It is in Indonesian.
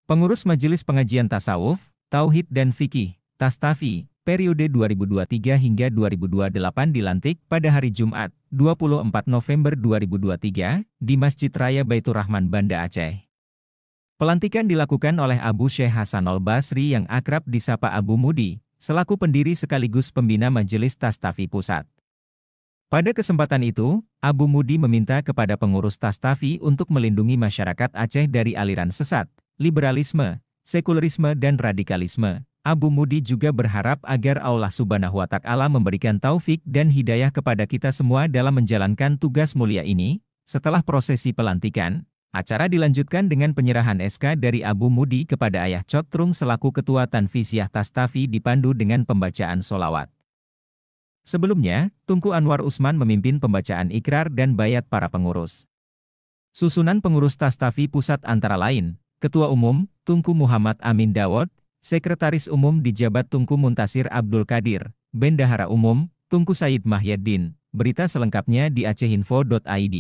Pengurus Majelis Pengajian Tasawuf, Tauhid dan Fikih, Tastafi, periode 2023 hingga 2028 dilantik pada hari Jumat, 24 November 2023, di Masjid Raya Baitur Rahman Banda Aceh. Pelantikan dilakukan oleh Abu Syekh Hasanul Basri yang akrab disapa Abu Mudi, selaku pendiri sekaligus pembina Majelis Tastafi Pusat. Pada kesempatan itu, Abu Mudi meminta kepada pengurus Tastafi untuk melindungi masyarakat Aceh dari aliran sesat, liberalisme, sekulerisme dan radikalisme. Abu Mudi juga berharap agar Allah Subhanahu wa Ta'ala memberikan taufik dan hidayah kepada kita semua dalam menjalankan tugas mulia ini. Setelah prosesi pelantikan, acara dilanjutkan dengan penyerahan SK dari Abu Mudi kepada Ayah Cotrum selaku Ketua Tanfisiyah Tastafi dipandu dengan pembacaan solawat. Sebelumnya, Tunku Anwar Usman memimpin pembacaan ikrar dan bayat para pengurus. Susunan pengurus Tastafi Pusat antara lain, Ketua Umum, Tunku Muhammad Amin Dawud, Sekretaris Umum Dijabat Tunku Muntasir Abdul Qadir, Bendahara Umum, Tunku Said Mahyadin. Berita selengkapnya di acehinfo.id.